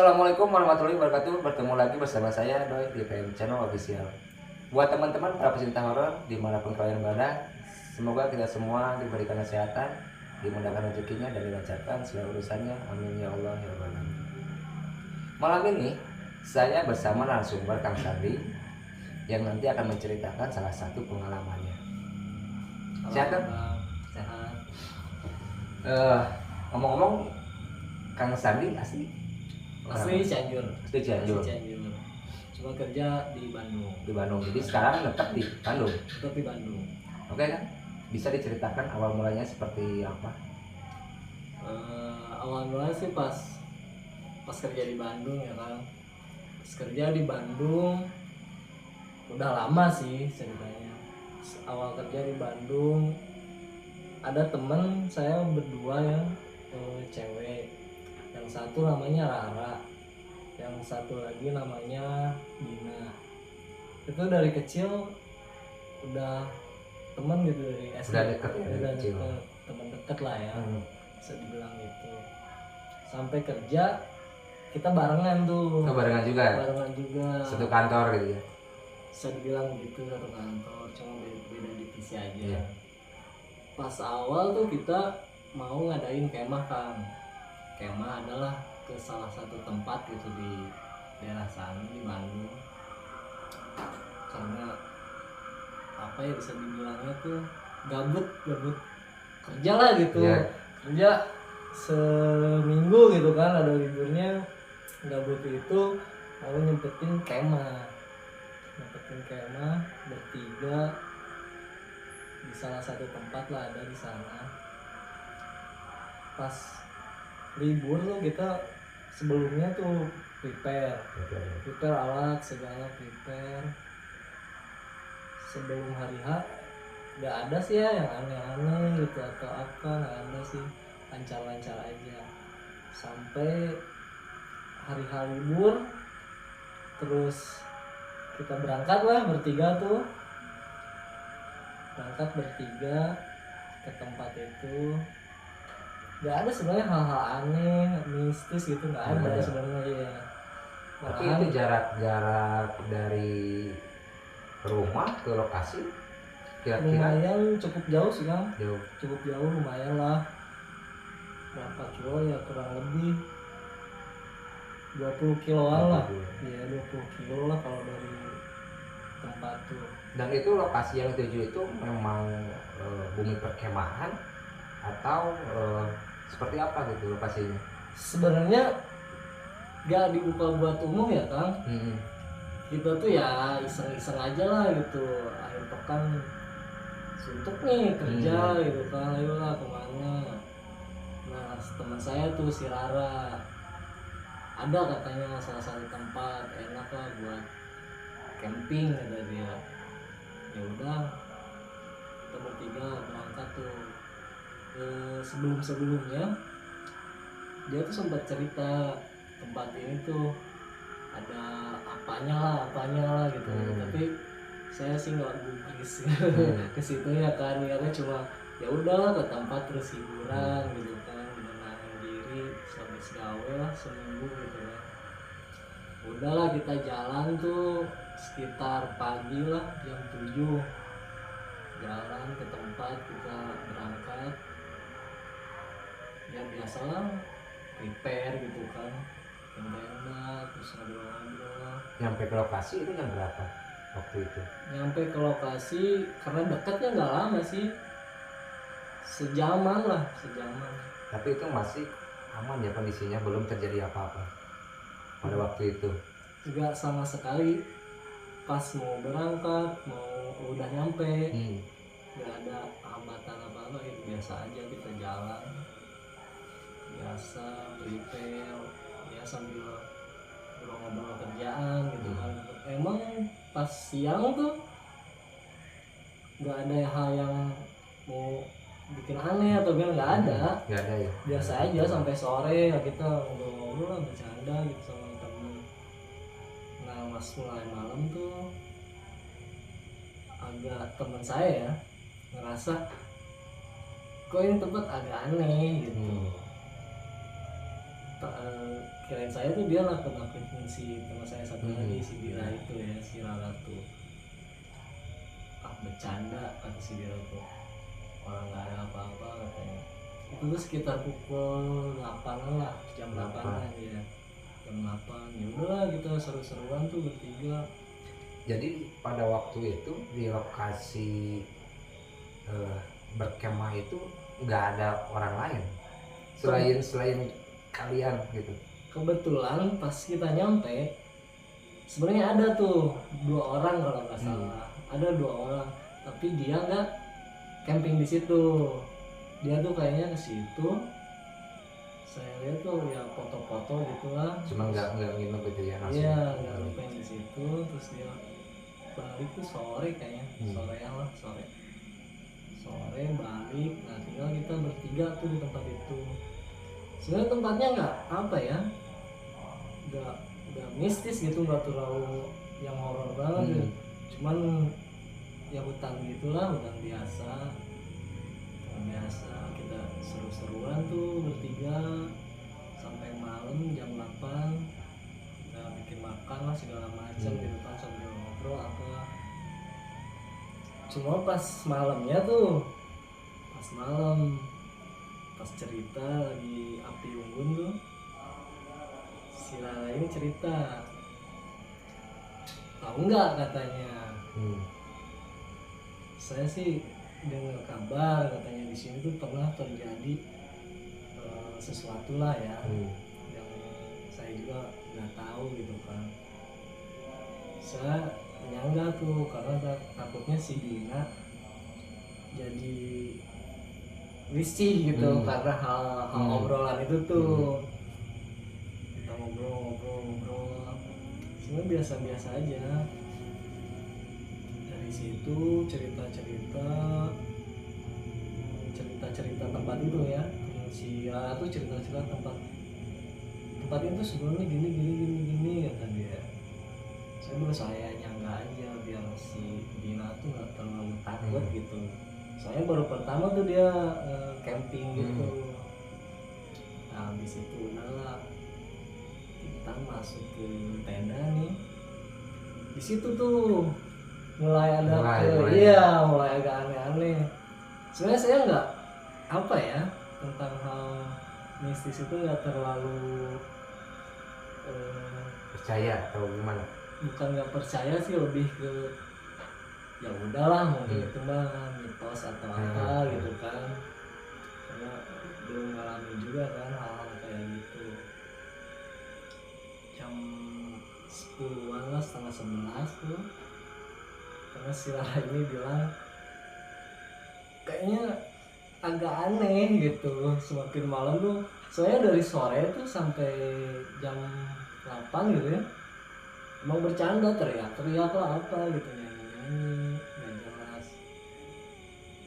Assalamualaikum warahmatullahi wabarakatuh. Bertemu lagi bersama saya Doi di PM Channel Official. Buat teman-teman para pecinta horor dimanapun kalian berada, semoga kita semua diberikan kesehatan, dimudahkan rezekinya dan dilancarkan segala urusannya. Amin ya Allah ya Rabbal alamin. Malam ini saya bersama narasumber Kang Sandi yang nanti akan menceritakan salah satu pengalamannya. Sehat kan? Sehat. Ngomong-ngomong, Kang Sandi asli Cianjur. Asli Cianjur. Cuma kerja di Bandung. Di Bandung. Jadi sekarang tetap di Bandung. Tetap di Bandung. Oke kan? Bisa diceritakan awal mulanya seperti apa? Awal mulanya sih pas kerja di Bandung ya kan. Pas kerja di Bandung udah lama sih ceritanya. Awal kerja di Bandung ada temen saya berdua yang cewek. Yang satu namanya Rara, yang satu lagi namanya Dina. Itu dari kecil udah temen gitu, dari SD. Udah deket ya, Udah kecil. deket, temen deket lah ya, bisa dibilang gitu. Sampai kerja kita barengan tuh. Barengan juga. Barengan juga. Satu kantor gitu ya. Bisa dibilang gitu, satu kantor, cuma beda divisi aja. Iya. Pas awal tuh kita mau ngadain kemah kan. Kemah adalah ke salah satu tempat gitu di daerah sana di Bandung, karena apa ya, bisa dibilangnya tuh gabut kerja lah gitu. Yeah. Kerja seminggu gitu kan, ada liburnya, gabut itu mau nyempetin kemah bertiga di salah satu tempat lah, ada di sana. Pas libur tuh kita sebelumnya tuh prepare alat segala, prepare sebelum hari H. Nggak ada sih ya yang aneh-aneh gitu atau apa, nggak ada sih, lancar-lancar aja sampai hari H libur. Terus kita berangkat lah bertiga ke tempat itu. Nggak ada sebenarnya hal-hal aneh, mistis gitu, nggak ada sebenarnya ya. Tapi itu jarak dari rumah ke lokasi kira-kira Lumayan cukup jauh sih kan, jauh. cukup jauh, lumayan lah. Berapa kilo ya, kurang lebih 20 kiloan lah. Iya 20 kilo lah kalau dari tempat tuh. Dan itu lokasi yang dituju itu memang bumi perkemahan atau seperti apa gitu lokasinya? Sebenarnya gak dibuka buat umum ya Kang. Kita tuh ya iseng-iseng aja lah gitu, akhir pekan suntuk nih kerja gitu kan, ayolah kemana. Nah teman saya tuh si Rara, ada katanya salah satu tempat enak lah buat camping kata dia. Ya udah kita bertiga berangkat tuh. Sebelumnya dia tuh sempat cerita tempat ini tuh ada apanya lah gitu. Tapi saya sih nggak gubris ke situ ya kan, karena cuma ya udahlah ke tempat terus hiburan gitu kan, menenangin diri sampai segawe lah seminggu gitu kan. Udahlah kita jalan tuh sekitar pagi lah, jam 7 jalan ke tempat, kita berangkat. Ya biasalah prepare gitu kan, tenda terus ngobrol-ngobrol. Nyampe ke lokasi itu jam berapa waktu itu? Nyampe ke lokasi karena dekatnya nggak lama sih, sejaman. Tapi itu masih aman ya kondisinya, belum terjadi apa-apa pada waktu itu? Nggak sama sekali. Pas mau berangkat, mau udah nyampe, nggak ada hambatan apa-apa, itu biasa aja, kita jalan biasa, prepare ya sambil ngobrol kerjaan gitu kan. Emang pas siang tuh nggak ada hal yang mau bikin aneh atau gimana, nggak ada ya. Biasa aja sampai sore ya, kita ngobrol-ngobrol lah, bercanda gitu sama temen. Nah pas mulai malam tuh agak, teman saya ya ngerasa kok ini tempat agak aneh gitu. kirain saya tuh dia nakut-nakutin si teman saya satu lagi, si Dira itu ya, si Rara tuh. Bercanda kata si Dira tuh, orang nggak ada apa-apa katanya. Itu tuh sekitar pukul 8 lah, jam 8 ya, jam 8. Ya udahlah kita seru-seruan tuh bertiga. Jadi pada waktu itu di lokasi berkemah itu nggak ada orang lain selain kalian gitu. Kebetulan pas kita nyampe sebenarnya ada tuh 2 orang kalau nggak salah, ada 2 orang, tapi dia nggak camping di situ. Dia tuh kayaknya ke situ. Saya lihat tuh ya foto-foto gitulah. Cuma nggak nginep gitu ya langsung. Iya, nggak camping di situ. Terus dia balik tuh sore kayaknya, sore balik. Nah tinggal kita bertiga tuh di tempat itu. Sebenarnya tempatnya nggak apa ya, nggak mistis gitu, nggak terlalu yang horor banget gitu. Cuman ya hutan gitulah, hutan biasa kita seru-seruan tuh bertiga sampai malam jam 8. Kita bikin makan lah segala macam gitu kan, sambil ngobrol apa. Cuma pas malamnya tuh, pas cerita lagi api unggun tuh, si Lala ini cerita, tahu nggak katanya. Saya sih dengar kabar katanya di sini tuh pernah terjadi sesuatu lah ya, yang saya juga nggak tahu gitu kan. Saya menyangga tuh karena takutnya si Dina jadi risih gitu karena hal obrolan itu tuh. Kita ngobrol sebenarnya biasa-biasa aja. Dari situ cerita tempat itu ya, si Rara tuh cerita tempat itu sebelumnya gini kata dia. Saya nyangka aja biar si Dina tuh nggak terlalu takut gitu. Soalnya baru pertama tuh dia camping gitu. Nah habis itu udahlah kita masuk ke tenda nih. Di situ tuh mulai agak aneh-aneh. Sebenarnya saya nggak apa ya, tentang hal mistis itu nggak terlalu percaya atau gimana? Bukan nggak percaya sih, lebih ke ya udahlah mungkin itu mah mitos atau apa gitu kan, karena belum ngalamin juga kan hal-hal kayak gitu. Jam 10-an lah, setengah 11 tuh, karena si Rara ini bilang kayaknya agak aneh gitu semakin malam tuh. Soalnya dari sore tuh sampai jam 8 gitu ya, emang bercanda, teriak-teriak lah apa gitu, nyanyi-nyanyi gak jelas.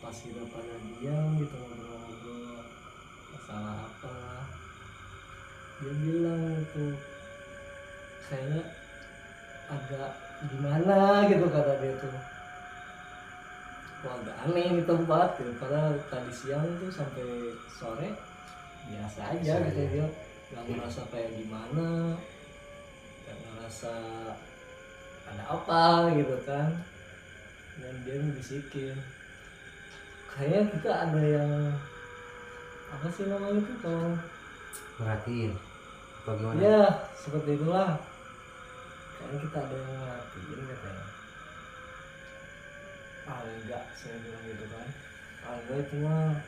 Pas kita pada diam gitu ngobrol-ngobrol masalah apa, dia bilang tuh kayaknya agak gimana gitu kata dia tuh. Wah agak aneh nih tempat gitu, karena tadi siang tuh sampai sore biasa aja gitu. Dia gak ngerasa kayak gimana, gak ngerasa ada apa gitu kan. Dan dia bisikin kayaknya kita ada yang apa sih namanya itu kalau merhatiin apa gimana ya, seperti itulah. Kayaknya kita ada yang merhatiin katanya. Enggak, saya bilang gitu kan. Enggak, itu mah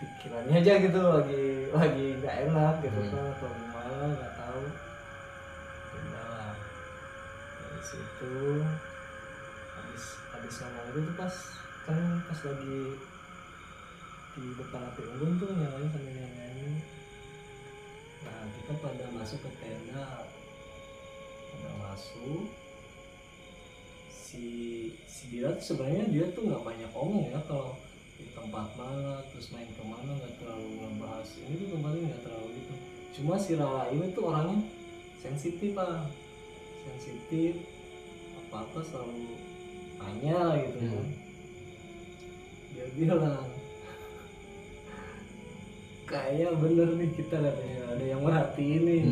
pikirannya aja gitu, lagi nggak enak gitu kan, atau gimana nggak tahu. Udah dari situ habis ngomong itu tuh pas lagi di depan api unggun tuh nyalain sambil nyanyi. Nah kita pada masuk ke tenda, si Dira tuh sebenarnya dia tuh nggak banyak omong ya kalau di tempat mana terus main kemana, nggak terlalu ngebahas ini tuh tempatnya, nggak terlalu gitu. Cuma si Rara ini tuh orangnya sensitif apa selalu tanya gitu kan. Dia bilang kayaknya bener nih kita katanya ada yang merhatiin nih.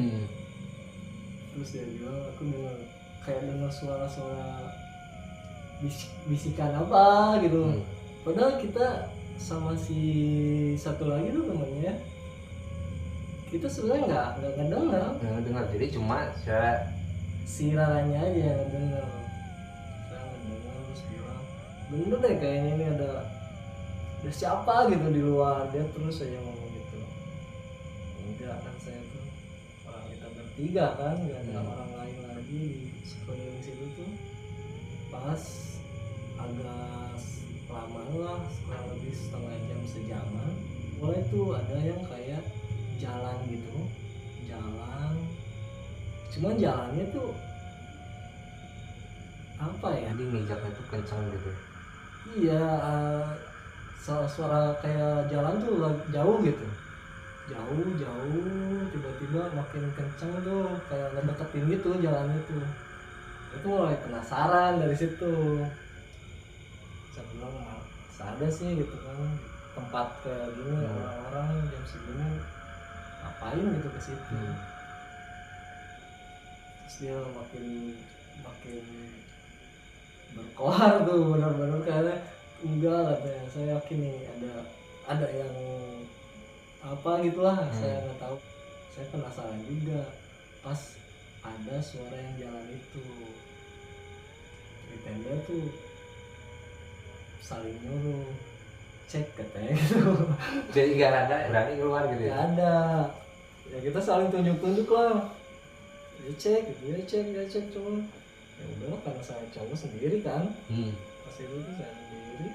Terus dia bilang aku dengar kayak dengar suara-suara bisikan apa gitu. Padahal kita sama si satu lagi tuh temennya kita sebenarnya nggak ngedengar, jadi cuma secara si Raranya aja yang ngedenger. Saya ngedenger terus bilang bener deh kayaknya ini ada siapa gitu di luar. Dia terus aja ngomong gitu. Enggak kan, saya tuh orang kita bertiga kan, nggak ada orang lain lagi di sekeliling situ tuh. Pas agak lama lah, kurang lebih setengah jam sejaman, mulai tuh ada yang kayak jalan gitu, cuman jalannya tuh apa ya, jadi ngijaknya tuh kencang gitu. iya, suara kayak jalan tuh jauh gitu, jauh tiba-tiba makin kencang tuh, kayak ngedeketin gitu jalannya tuh. Itu mulai penasaran dari situ. Saya bilang ada sih gitu kan tempat kayak gini, orang-orang jam segini ngapain gitu ke situ. Terus dia makin berkoar tuh, benar-benar kayaknya enggak katanya. Saya yakin nih ada yang apa gitulah, saya nggak tahu. Saya penasaran juga. Pas ada suara yang jalan itu di tenda tuh saling nyuruh cek katanya gitu. Jadi nggak ada berani keluar gitu ya? Nggak ada, ya kita saling tunjuk lah, dia cek cuma ya udah, karena saya cowok sendiri kan. Pas itu tuh saya sendiri,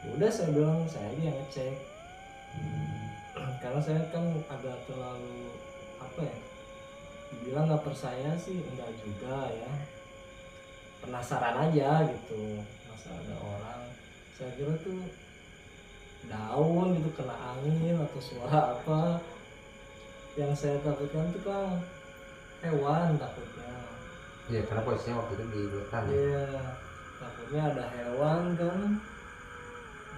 ya udah saya bilang saya aja yang ngecek. Karena saya kan agak terlalu apa ya, dibilang nggak percaya sih enggak juga ya, penasaran aja gitu. Masa ada orang, saya kira tuh daun gitu kena angin atau suara apa. Yang saya takutkan tuh kan hewan takutnya. Iya, karena posisinya waktu itu di hutan. Iya, takutnya ada hewan kan,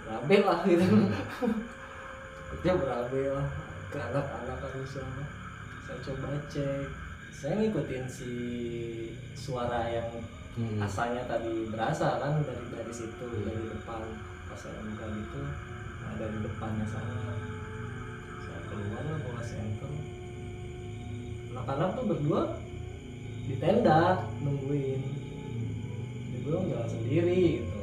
berabe lah gitu. Takutnya berabe lah ke anak-anak atau siapa. Saya coba cek, saya ngikutin si suara yang asalnya tadi berasal kan dari situ, dari depan. Pas saya buka gitu, nah dari depannya sana. Saya keluar lah bawa senter. Anak-anak tuh berdua di tenda nungguin. Dia bilang jangan sendiri gitu.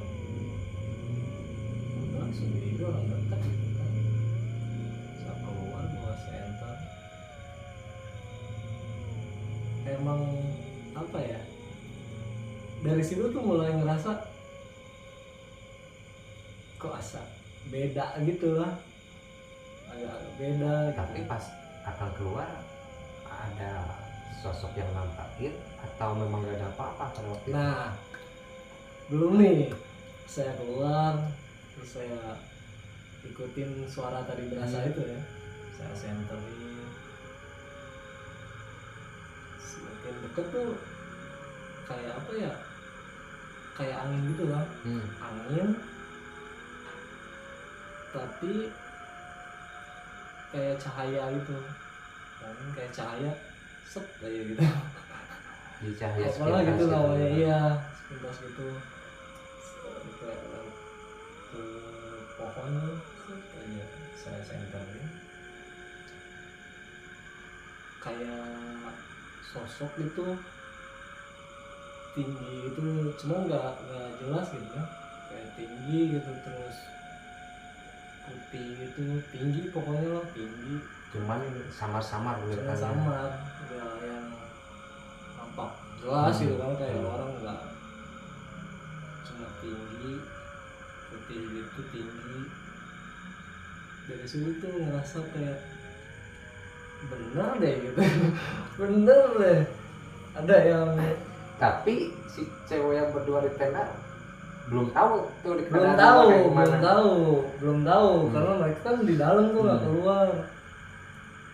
Udah sendiri orang dekat gitu kan. Saya keluar bawa senter. Emang apa ya, dari situ tuh mulai ngerasa kok asa beda gitu lah, agak beda gitu. Tapi pas akan keluar ada sosok yang nampakin atau memang gak ada apa-apa pada waktu itu? Nah, belum nih, saya keluar terus saya ikutin suara tadi berasa itu ya, saya senterin. Semakin deket tuh kayak apa ya, kayak angin gitu lah. Angin tapi kayak cahaya gitu, angin kayak cahaya set kayak gitu. Di cahaya apalah gitu sepintas namanya, gitu. iya sepintas gitu. Kayak ke pohon set aja saya senterin, kayak sosok gitu tinggi gitu, cuma nggak jelas gitu ya, kayak tinggi gitu, terus putih gitu, tinggi pokoknya lah, tinggi. Cuman samar-samar Cuma kelihatan. samar, nggak yang nampak jelas gitu kan, kayak orang nggak, cuma tinggi putih gitu, tinggi. Dari situ tuh ngerasa kayak bener deh gitu. Bener deh ada yang, Tapi si cewek yang berdua di tenda belum tahu tuh di belum keadaan tahu kayak gimana. karena mereka kan di dalam tuh nggak keluar.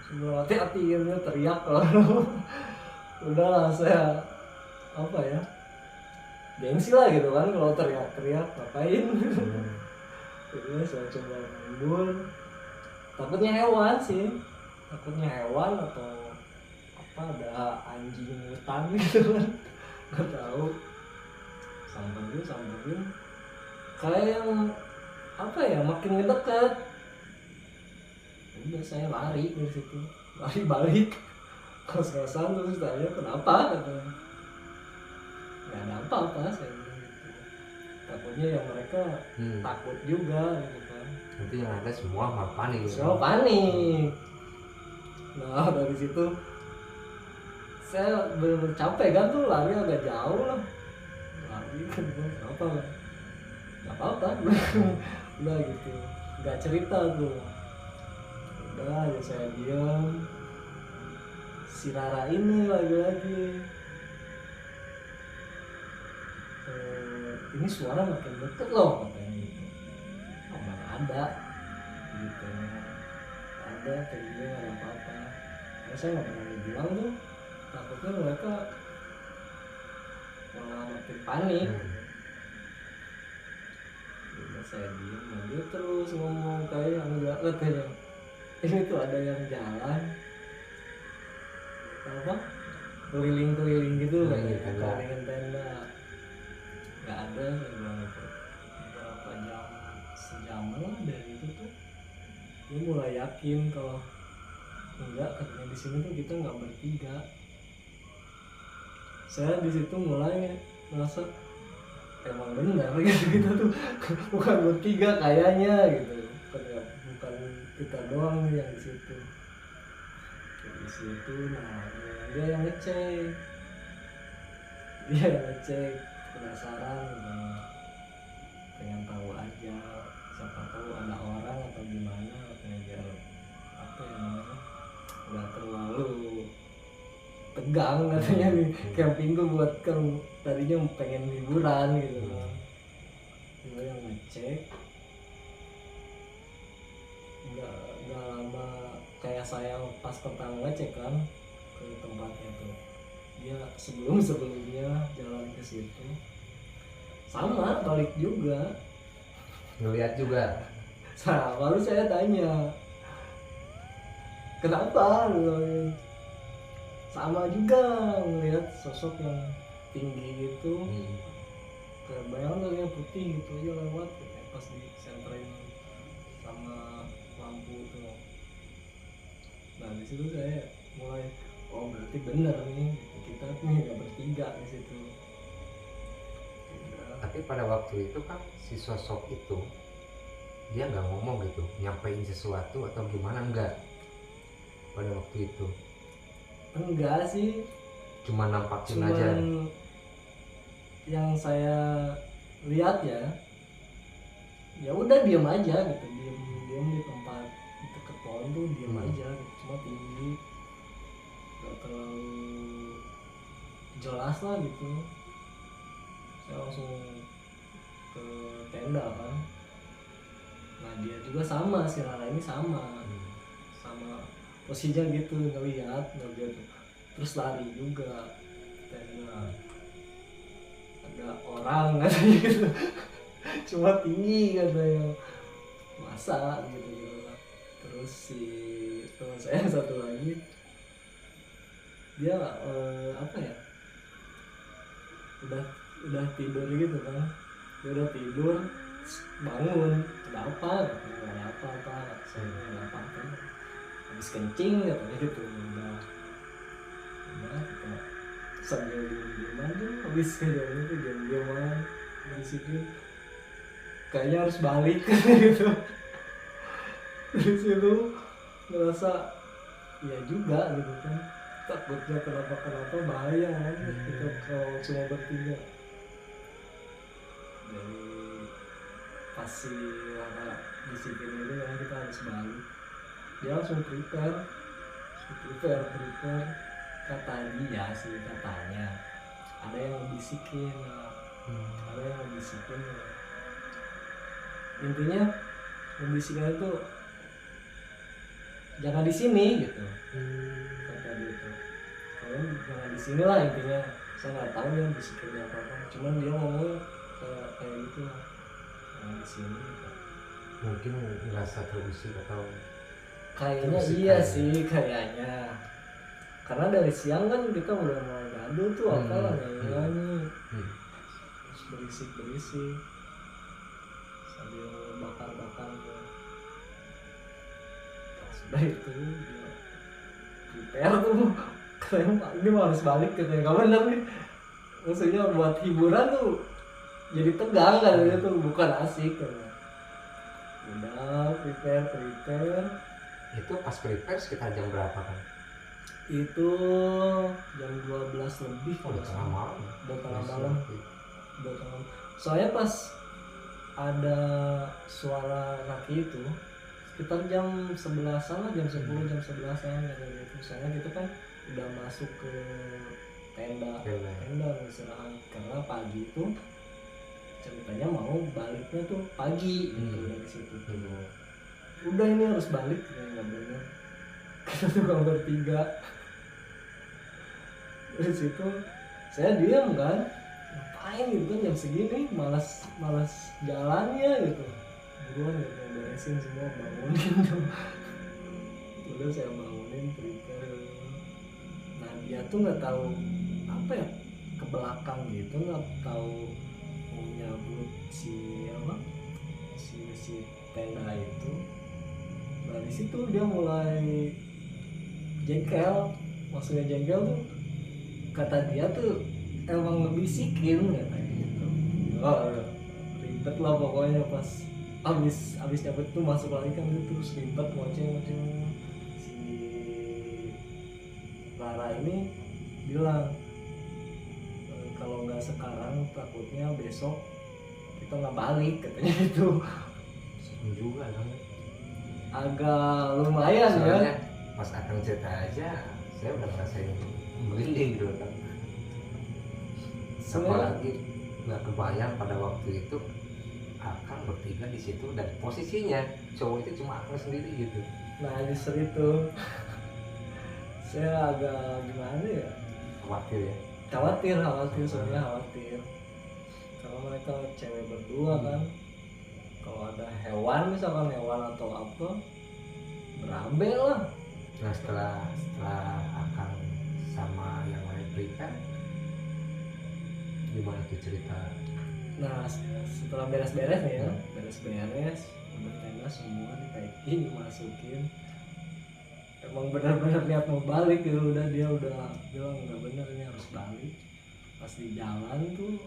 Sebelum hati-hati gitu teriak kalau udahlah, saya apa ya, gengsi lah gitu kan kalau teriak-teriak ngapain. Jadi saya coba mundur, takutnya hewan sih, takutnya hewan atau apa, ada anjing hutan gitu kan, nggak tahu. Samperin kayak yang apa ya, makin ngedekat, udah saya lari dari situ, lari balik kos-kosan, terus tanya kenapa, katanya nggak ada apa-apa, saya bilang gitu. Takutnya ya mereka takut juga gitu kan. Nanti yang ada semua malah panik. Semua panik. Nah dari situ saya benar-benar capek kan tuh, lari agak jauh lah, lari kan kenapa, nggak apa-apa udah gitu, nggak cerita tuh, udah ya saya diam. Si Rara ini lagi-lagi ini suara makin deket loh, katanya gitu. Oh, mana ada gitu, ada kayak gini, nggak ada apa-apa. Karena saya nggak pernah bilang tuh, takutnya mereka malah makin panik. Udah saya diem, nah dia terus ngomong kayak enggak, katanya ini tuh ada yang jalan apa, keliling-keliling gitu, keliling tenda. Nggak ada, saya bilang itu. Beberapa jam, sejam lah dari itu tuh dia mulai yakin kalau enggak, katanya di sini tuh kita nggak bertiga. Saya di situ mulai merasa emang benar gitu, kita tuh bukan bertiga kayaknya gitu, bukan kita doang nih yang di situ. Di situ nah dia yang ngecek, penasaran, pengen tahu aja, siapa tahu ada orang atau gimana, katanya biar apa ya namanya, nggak terlalu tegang, katanya nih camping tuh buat kan tadinya pengen liburan gitu. Dia yang ngecek, nggak lama kayak saya pas pertama ngecek kan ke tempatnya tuh, dia sebelumnya jalan ke situ sama balik juga, ngeliat juga. nah baru saya tanya kenapa, sama juga melihat sosok yang tinggi itu, kayak bayangan putih gitu aja lewat gitu, pas disenterin sama lampu tuh. Nah di situ saya mulai, oh berarti bener nih kita nih nggak bertiga di situ. Tapi pada waktu itu kan si sosok itu dia nggak ngomong gitu, nyampein sesuatu atau gimana, enggak pada waktu itu? Enggak sih, Cuma nampakin cuman aja. yang saya lihat ya udah diam aja gitu, diam di tempat deket pohon tuh, diam aja gitu, cuma tinggi, nggak terlalu jelas lah gitu. Saya langsung ke tenda kan, nah dia juga sama, si Rara ini sama posisinya gitu, ngeliat terus lari juga ke tenda. Ada orang katanya gitu, cuma tinggi katanya, masa gitu. Terus si teman saya yang satu lagi dia apa ya, udah tidur gitu kan, dia udah tidur bangun, ada apa, nggak ada apa-apa, saya nggak ada apa-apa, habis kencing katanya gitu. Udah kita sambil diem-dieman tuh, habis kejadian itu diem-dieman berisikin, kayaknya harus balik gitu. Dari situ ngerasa ya juga gitu kan, takutnya kenapa bahaya kan kita kalau cuma bertiga. Dari pasti Rara bisikin itu kan kita harus balik, dia langsung prepare, kata dia sih, katanya ada yang ngebisikin, intinya ngebisikin itu jangan di sini gitu, kata dia itu, kalian jangan di sini lah intinya. Saya nggak tahu ya bisikinnya apa, cuman dia ngomong kayak gitu lah, jangan di sini gitu. Mungkin ngerasa terusik atau Kayaknya Berisik iya kayaknya. sih kayaknya. Karena dari siang kan kita udah mulai gaduh tuh apalah nyanyi. Hmm. Terus berisik sambil bakar-bakar tuh. Pas udah itu dia prepare tuh katanya ini mah harus balik katanya, gak bener nih. Maksudnya buat hiburan tuh jadi tegang kan itu bukan asik kan. Udah prepare Itu pas prepare sekitar jam berapa kan? itu jam 12 lebih Oh, udah tengah malam. udah tengah Masih malam. oke. Soalnya pas ada suara laki itu sekitar jam 11-an lah, jam 10 jam 11-an kayak gitu. Soalnya gitu kan udah masuk ke tenda istirahat karena pagi itu ceritanya mau baliknya tuh pagi gitu dari situ. Udah ini harus balik ya nggak bener. Kita tuh kalau bertiga dari situ saya diam kan, ngapain gitu kan jam segini, malas jalannya gitu. Buruan gitu beresin semua, bangunin tuh. Udah saya bangunin prepare. Nah dia tuh nggak tahu apa ya, ke belakang gitu, nggak tahu mau nyabut si tenda itu. Nah di situ dia mulai jengkel. Maksudnya jengkel tuh kata dia tuh emang ngebisikin katanya gitu. Oh, ribet lah pokoknya pas abis nyabut tuh masuk lagi kan itu terus ribet ngoceng si Rara ini bilang kalau nggak sekarang takutnya besok kita nggak balik katanya gitu. Serem juga kan. Agak lumayan Soalnya ya. pas akan cerita aja saya udah ngerasain merinding gitu kan. Apalagi nggak kebayang pada waktu itu akan bertiga di situ dan posisinya cowok itu cuma akan sendiri gitu. Nah justru itu saya agak gimana ya, Khawatir ya. khawatir sebenarnya khawatir kalau mereka cewek berdua kan. Kalau ada hewan misalkan hewan atau apa berabe lah. Nah setelah akan sama yang lain prepare gimana tuh cerita? Nah setelah beres-beres nih ya, beres-beres udah tenda semua dipacking dimasukin, emang benar-benar niat mau balik gitu. Udah dia udah bilang nggak bener ini harus balik. Pas di jalan tuh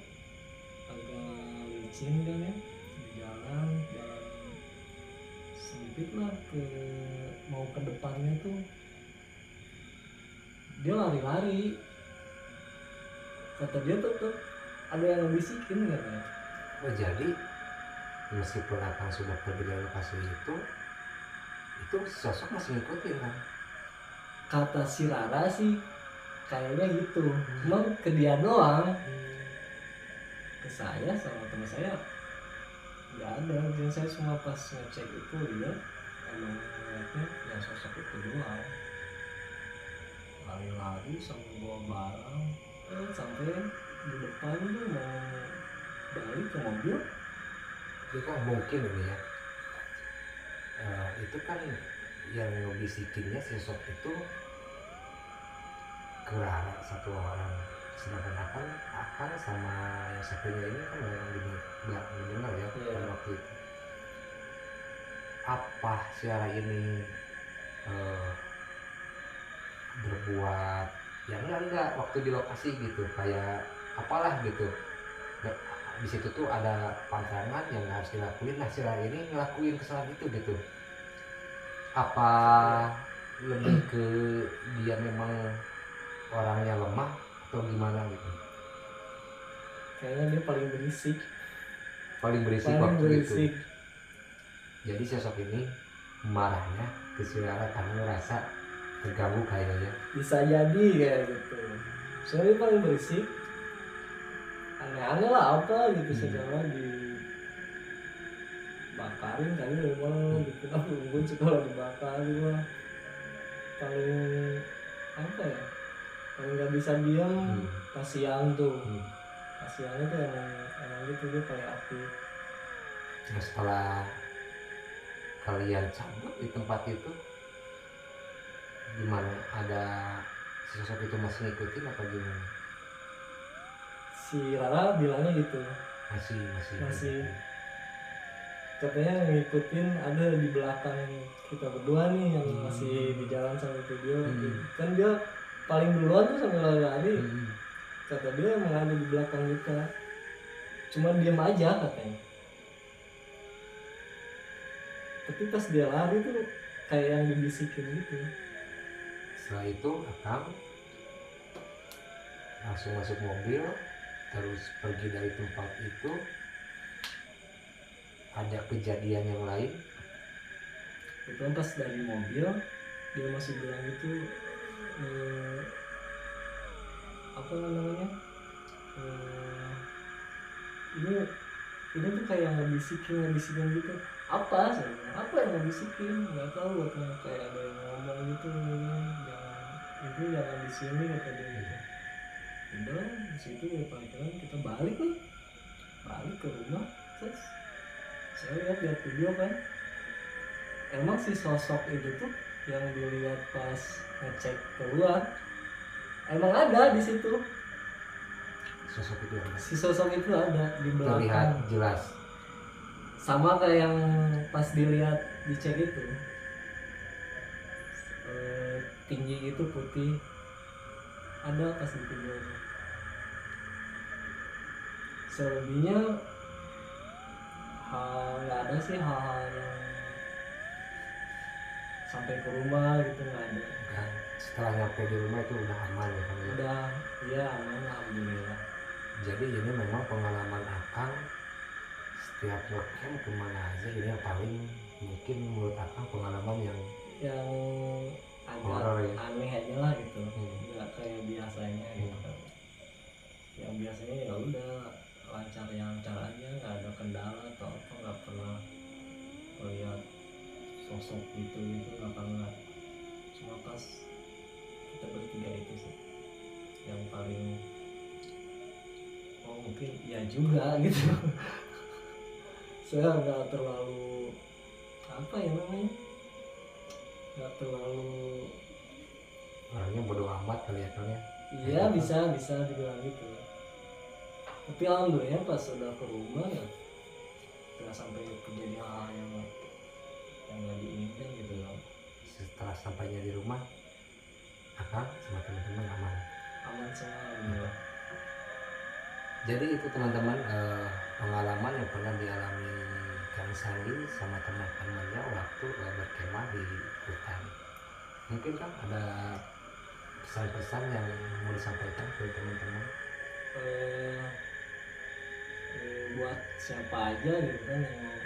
agak licin kan ya, di jalan sempit lah, mau ke depannya tuh dia lari-lari. Kata dia tuh ada yang ngebisikin katanya. Oh jadi meskipun akan sudah pergi dari lokasi itu sosok masih ngikutin kan? Kata si Rara sih kayaknya gitu, cuman ke dia doang. Ke saya sama teman saya nggak ada. Dan saya cuma pas ngecek itu lihat emang ngeliatnya yang sosok itu doang lari-lari sampai bawa barang, sampai di depan tuh mau balik ke mobil. Itu kan mungkin ini ya. Itu kan yang ngebisikinnya sosok itu ke Rara satu orang, sedangkan akan sama yang satunya ini kan nggak mendengar ya pada waktu itu. Apa si Rara ini berbuat ya enggak waktu di lokasi gitu, kayak apalah gitu. Di situ tuh ada pantangan yang harus dilakuin, nah si Rara ini ngelakuin kesalahan itu gitu. Apa lebih ke dia memang orangnya lemah atau gimana gitu? Kayaknya dia paling berisik waktu itu. Jadi sosok ini marahnya ke si Rara karena ngerasa terganggu kayaknya. Bisa jadi kayak gitu. Soalnya dia paling berisik, aneh-aneh lah apa gitu. Segala dibakarin kali memang gitu. Aku unggun kalau dibakarin mah paling apa ya, paling nggak bisa diam. Pas siang tuh pas siangnya tuh emang gitu dia paling aktif. Nah setelah kalian cabut di tempat itu gimana, ada sosok itu masih ngikutin apa gimana? Si Rara bilangnya gitu, Masih Masih. katanya ngikutin ada di belakang kita berdua nih yang masih di jalan sampai video. Kan dia paling duluan tuh sampai lari. Kata dia emang ada di belakang kita, cuma diam aja katanya. Tapi pas dia lari tuh kayak yang dibisikin gitu. Setelah itu Akang langsung masuk mobil terus pergi dari tempat itu. Ada kejadian yang lain? Itu pas dari mobil dia masih bilang gitu, apa namanya, ini tuh kayak ngebisikin gitu. Apa sebenarnya? Apa yang ngebisikin? Nggak tahu, katanya kayak ada yang ngomong gitu, jangan di sini kata dia gitu. Udah di situ ya parkiran, kita balik ke rumah. Terus saya lihat video kan, emang si sosok itu tuh yang dilihat pas ngecek keluar emang ada di situ. Sosok itu ada? Si sosok itu ada di belakang, terlihat jelas, sama kayak yang pas dilihat dicek itu, tinggi gitu, putih, ada pas di videonya. Selebihnya nggak ada sih hal-hal yang sampai ke rumah gitu, nggak ada. kan setelah nyampe di rumah itu udah aman ya kan? Udah, iya aman alhamdulillah. Jadi ini memang pengalaman Akang setiap workcamp kemana aja ini yang paling mungkin menurut Akang pengalaman yang agak horor ya? aneh aja lah gitu, nggak kayak biasanya gitu. Yang biasanya ya udah lancar aja, nggak ada kendala atau apa, nggak pernah melihat sosok gitu nggak pernah. Cuma pas kita bertiga itu sih yang paling mungkin ya juga gitu. Saya nggak terlalu apa ya namanya, nggak terlalu orangnya bodo amat kelihatannya. iya, bisa dibilang gitu. Tapi alhamdulillah pas udah ke rumah ya nggak sampai terjadi hal yang nggak diinginkan gitu loh. Setelah sampainya di rumah Akang sama teman-teman aman Semua alhamdulillah. Jadi itu teman-teman pengalaman yang pernah dialami Kang Sandi sama teman-temannya waktu berkemah di hutan. Mungkin kan ada pesan-pesan yang mau disampaikan ke teman-teman? Buat siapa aja gitu kan yang mau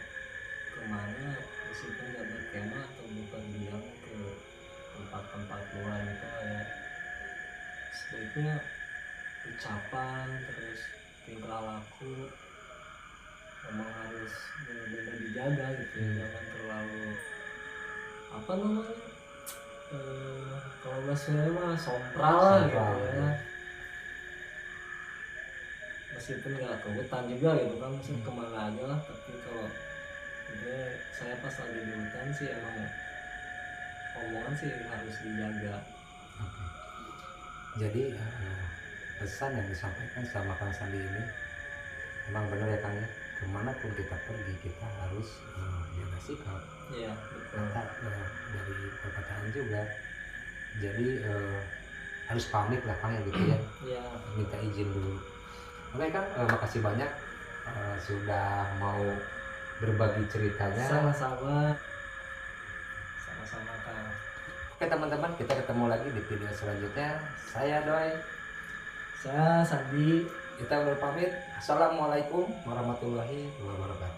kemana, meskipun nggak berkemah atau berpergian ke tempat-tempat luar itu ya, sebaiknya ucapan terus tingkah laku memang harus benar-benar dijaga gitu. Jangan terlalu apa namanya, kalau bahasanya mah sompral lah gitu ya. Meskipun nggak ke hutan juga gitu kan, maksudnya kemana aja lah. Tapi kalau saya pas lagi di hutan sih emang omongan sih harus dijaga. Jadi pesan yang disampaikan sama Kang Sandi ini memang benar ya Kang ya, kemanapun kita pergi kita harus jaga sikap. Iya betul. Kita dari perkataan juga, jadi harus pamit lah Kang ya gitu ya. Iya. Minta izin dulu. Oke Kang, makasih banyak sudah mau berbagi ceritanya. Sama-sama Kang. Oke teman-teman, kita ketemu lagi di video selanjutnya. Saya Doi, saya Sandi. kita berpamit. Assalamualaikum warahmatullahi wabarakatuh.